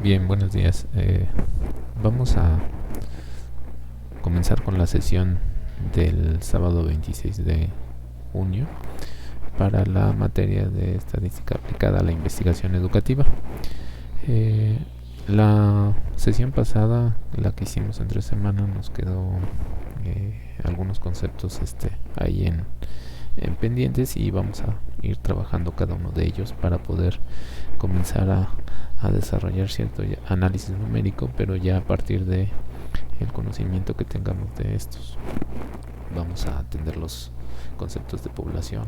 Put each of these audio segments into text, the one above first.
Bien, buenos días. Vamos a comenzar con la sesión del sábado 26 de junio para la materia de estadística aplicada a la investigación educativa. Eh, la sesión pasada, la que hicimos entre semana, nos quedó algunos conceptos ahí en pendientes, y vamos a ir trabajando cada uno de ellos para poder comenzar a desarrollar cierto análisis numérico, pero ya a partir de el conocimiento que tengamos de estos. Vamos a atender los conceptos de población,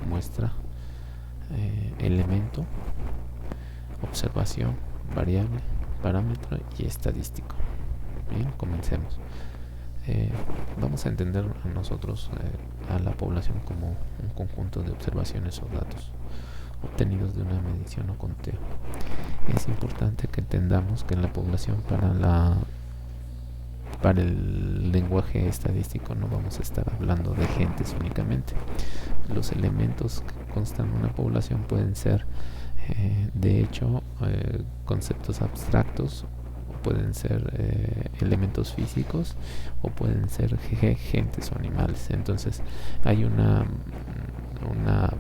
muestra, elemento, observación, variable, parámetro y estadístico. Bien, comencemos. Vamos a entender a nosotros a la población como un conjunto de observaciones o datos obtenidos de una medición o conteo. Es importante que entendamos que en la población, para el lenguaje estadístico, no vamos a estar hablando de gentes únicamente. Los elementos que constan en una población pueden ser de hecho conceptos abstractos, o pueden ser elementos físicos, o pueden ser gentes o animales. Entonces hay una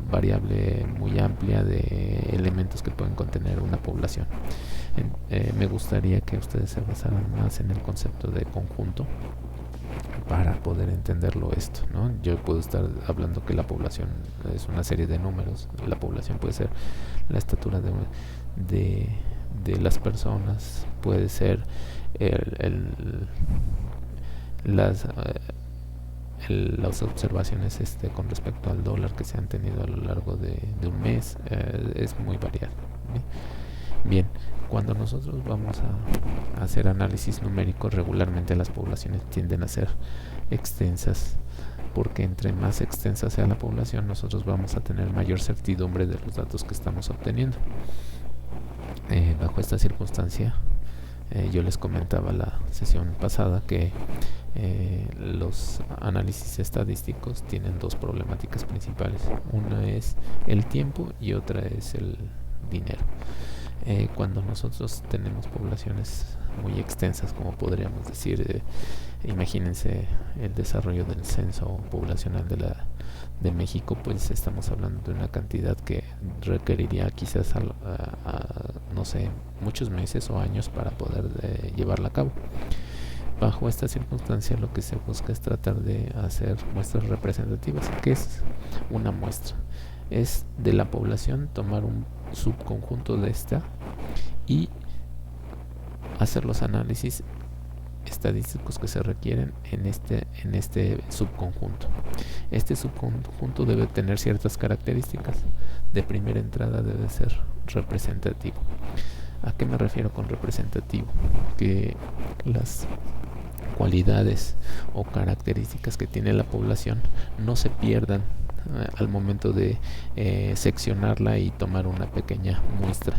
variable muy amplia de elementos que pueden contener una población. Me gustaría que ustedes se basaran más en el concepto de conjunto para poder entenderlo esto, ¿no? Yo puedo estar hablando que la población es una serie de números. La población puede ser la estatura de las personas, puede ser las las observaciones con respecto al dólar que se han tenido a lo largo de un mes. Es muy variado. Bien, cuando nosotros vamos a hacer análisis numérico, regularmente las poblaciones tienden a ser extensas, porque entre más extensa sea la población, nosotros vamos a tener mayor certidumbre de los datos que estamos obteniendo. Bajo esta circunstancia, yo les comentaba la sesión pasada que los análisis estadísticos tienen dos problemáticas principales. Una es el tiempo y otra es el dinero. Cuando nosotros tenemos poblaciones muy extensas, como podríamos decir, imagínense el desarrollo del censo poblacional de México, pues estamos hablando de una cantidad que requeriría quizás no sé, muchos meses o años para poder llevarla a cabo. Bajo esta circunstancia, lo que se busca es tratar de hacer muestras representativas. ¿Qué es una muestra? Es de la población tomar un subconjunto de esta y hacer los análisis estadísticos que se requieren en este subconjunto. Este subconjunto debe tener ciertas características. De primera entrada debe ser representativo. ¿A qué me refiero con representativo? Que las cualidades o características que tiene la población no se pierdan al momento de seccionarla y tomar una pequeña muestra.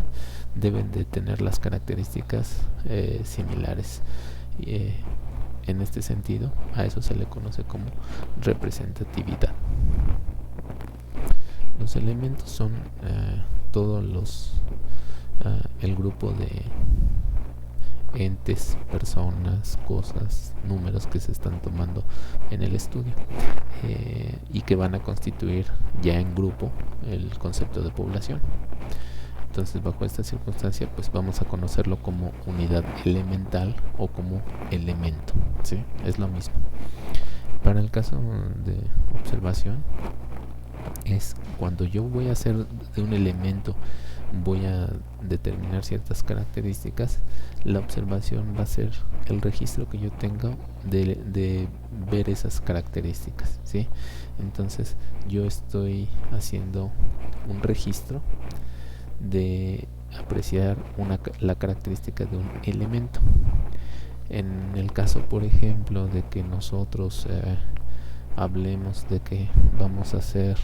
Deben de tener las características similares. En este sentido, a eso se le conoce como representatividad. Los elementos son todos el grupo de entes, personas, cosas, números que se están tomando en el estudio, y que van a constituir ya en grupo el concepto de población. Entonces, bajo esta circunstancia, pues vamos a conocerlo como unidad elemental o como elemento, ¿sí? Es lo mismo. Para el caso de observación, es cuando yo voy a hacer de un elemento, voy a determinar ciertas características. La observación va a ser el registro que yo tenga de ver esas características, ¿sí? Entonces yo estoy haciendo un registro de apreciar la característica de un elemento. En el caso, por ejemplo, de que nosotros hablemos de que vamos a hacer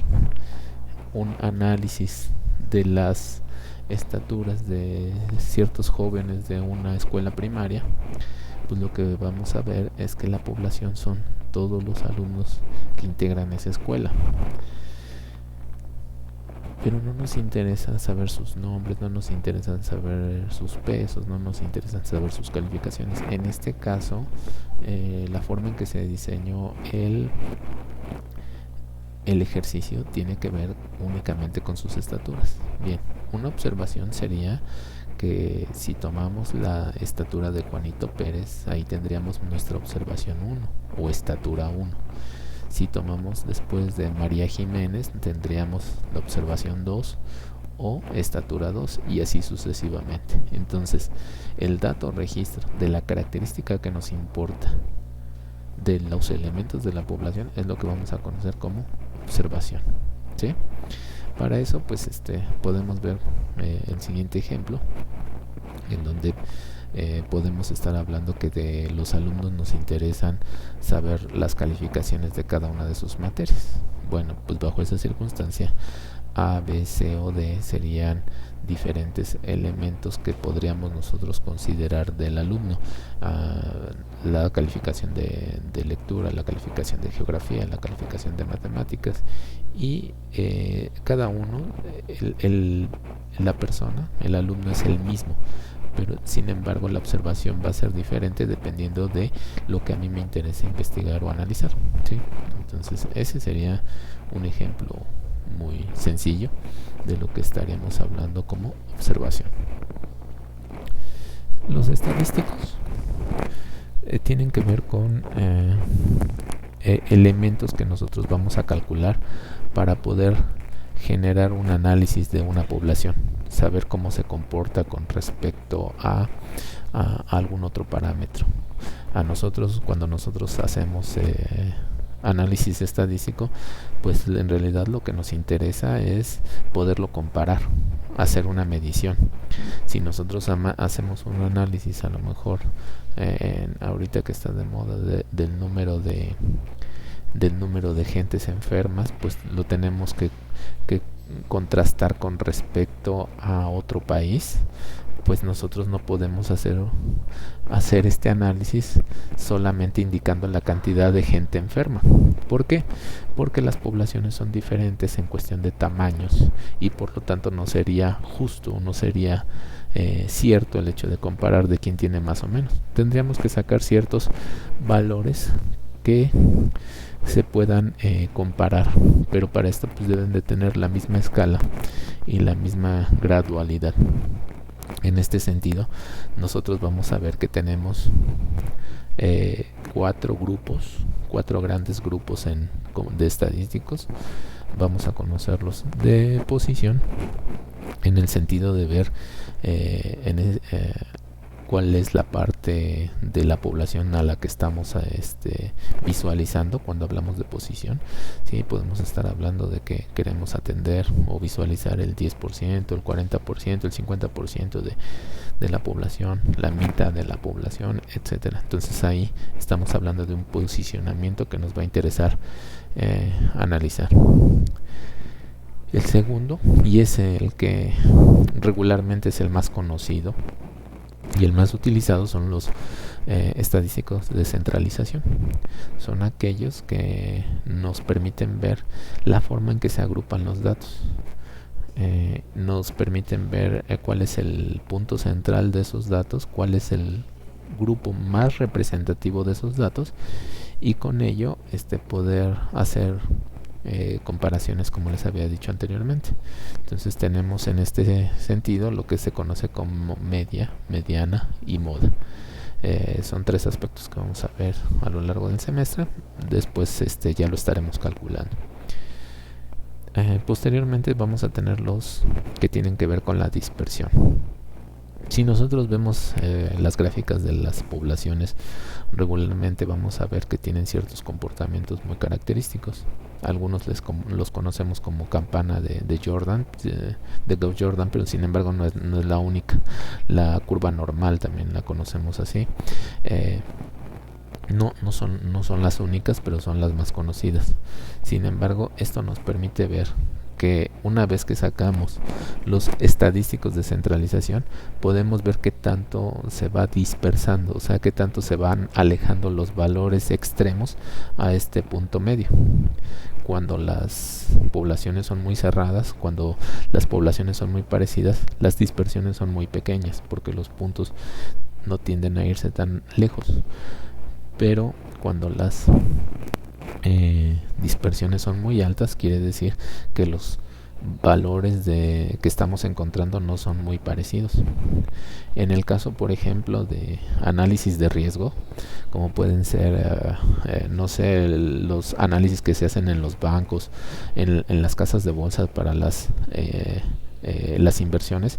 un análisis de las estaturas de ciertos jóvenes de una escuela primaria, pues lo que vamos a ver es que la población son todos los alumnos que integran esa escuela. pero no nos interesa saber sus nombres, no nos interesa saber sus pesos, no nos interesa saber sus calificaciones. En este caso, la forma en que se diseñó el ejercicio tiene que ver únicamente con sus estaturas. Bien, una observación sería que si tomamos la estatura de Juanito Pérez, ahí tendríamos nuestra observación 1 o estatura 1. Si tomamos después de María Jiménez, tendríamos la observación 2 o estatura 2 y así sucesivamente. Entonces, el dato registro de la característica que nos importa de los elementos de la población es lo que vamos a conocer como observación, ¿sí? Para eso, pues podemos ver el siguiente ejemplo, en donde podemos estar hablando que de los alumnos nos interesan saber las calificaciones de cada una de sus materias. Bueno, pues bajo esa circunstancia, A, B, C o D serían diferentes elementos que podríamos nosotros considerar del alumno. La calificación de lectura, la calificación de geografía, la calificación de matemáticas, y cada uno, la persona, el alumno es el mismo, pero sin embargo la observación va a ser diferente dependiendo de lo que a mí me interesa investigar o analizar, ¿sí? Entonces ese sería un ejemplo muy sencillo de lo que estaríamos hablando como observación. Los estadísticos tienen que ver con elementos que nosotros vamos a calcular para poder generar un análisis de una población, saber cómo se comporta con respecto a algún otro parámetro. Cuando nosotros hacemos análisis estadístico, pues en realidad lo que nos interesa es poderlo comparar, hacer una medición. Si nosotros hacemos un análisis, a lo mejor ahorita que está de moda del número de gentes enfermas, pues lo tenemos que contrastar con respecto a otro país. Pues nosotros no podemos hacer este análisis solamente indicando la cantidad de gente enferma. ¿Por qué? Porque las poblaciones son diferentes en cuestión de tamaños y por lo tanto no sería justo, no sería cierto el hecho de comparar de quién tiene más o menos. Tendríamos que sacar ciertos valores que se puedan comparar, pero para esto pues deben de tener la misma escala y la misma gradualidad. En este sentido, nosotros vamos a ver que tenemos cuatro grandes grupos de estadísticos. Vamos a conocerlos de posición, en el sentido de ver cuál es la parte de la población a la que estamos visualizando cuando hablamos de posición. Sí, podemos estar hablando de que queremos atender o visualizar el 10%, el 40%, el 50% de la población, la mitad de la población, etcétera. Entonces ahí estamos hablando de un posicionamiento que nos va a interesar analizar. El segundo, y es el que regularmente es el más conocido y el más utilizado, son los estadísticos de centralización. Son aquellos que nos permiten ver la forma en que se agrupan los datos. Nos permiten ver cuál es el punto central de esos datos, cuál es el grupo más representativo de esos datos, y con ello poder hacer comparaciones, como les había dicho anteriormente. Entonces tenemos en este sentido lo que se conoce como media, mediana y moda. Son tres aspectos que vamos a ver a lo largo del semestre. Después ya lo estaremos calculando. Posteriormente vamos a tener los que tienen que ver con la dispersión. Si nosotros vemos las gráficas de las poblaciones, regularmente vamos a ver que tienen ciertos comportamientos muy característicos. Algunos los conocemos como campana de Jordan, de Gauss Jordan, pero sin embargo no es la única. La curva normal también la conocemos así. No son las únicas, pero son las más conocidas. Sin embargo, esto nos permite ver que una vez que sacamos los estadísticos de centralización, podemos ver qué tanto se va dispersando, o sea, qué tanto se van alejando los valores extremos a este punto medio. cuando las poblaciones son muy cerradas, cuando las poblaciones son muy parecidas, las dispersiones son muy pequeñas, porque los puntos no tienden a irse tan lejos. Pero cuando las dispersiones son muy altas, quiere decir que los valores que estamos encontrando no son muy parecidos. En el caso, por ejemplo, de análisis de riesgo, como pueden ser, no sé, los análisis que se hacen en los bancos, en las casas de bolsa para las inversiones,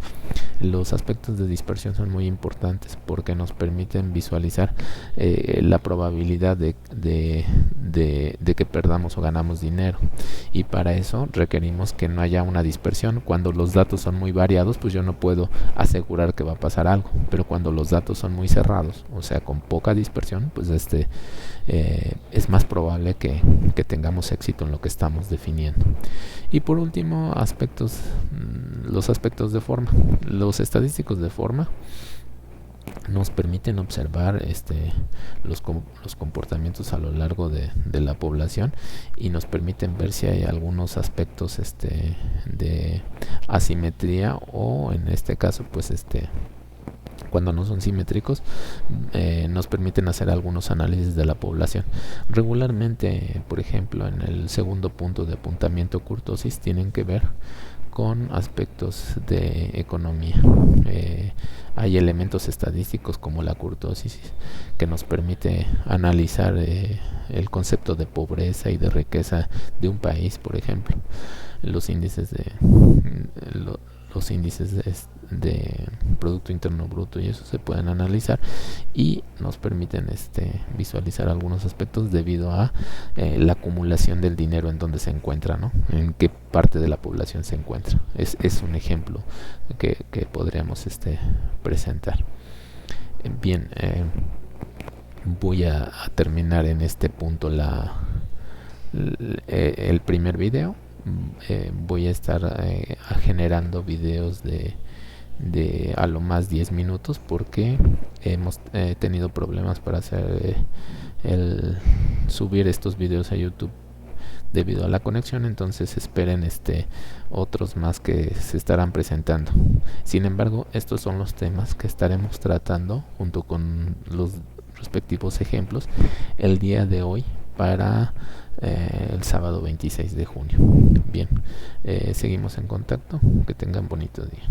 los aspectos de dispersión son muy importantes porque nos permiten visualizar la probabilidad de que perdamos o ganamos dinero, y para eso requerimos que no haya una dispersión. Cuando los datos son muy variados, pues yo no puedo asegurar que va a pasar algo, pero cuando los datos son muy cerrados, o sea, con poca dispersión, pues es más probable que tengamos éxito en lo que estamos definiendo. Y por último, los aspectos de forma. Los estadísticos de forma nos permiten observar los comportamientos a lo largo de la población, y nos permiten ver si hay algunos aspectos de asimetría, o en este caso pues cuando no son simétricos, nos permiten hacer algunos análisis de la población. Regularmente, por ejemplo, en el segundo punto de apuntamiento kurtosis, tienen que ver con aspectos de economía. Hay elementos estadísticos como la kurtosis que nos permite analizar el concepto de pobreza y de riqueza de un país, por ejemplo. Los índices de Producto Interno Bruto, y eso se pueden analizar y nos permiten visualizar algunos aspectos debido a la acumulación del dinero en donde se encuentra, ¿no? En qué parte de la población se encuentra. Es un ejemplo que podríamos presentar. Bien, voy a terminar en este punto el primer video. Voy a estar generando videos de a lo más 10 minutos porque hemos tenido problemas para hacer subir estos videos a YouTube debido a la conexión. Entonces esperen otros más que se estarán presentando. Sin embargo, estos son los temas que estaremos tratando junto con los respectivos ejemplos el día de hoy para el sábado 26 de junio. Bien, seguimos en contacto. Que tengan bonito día.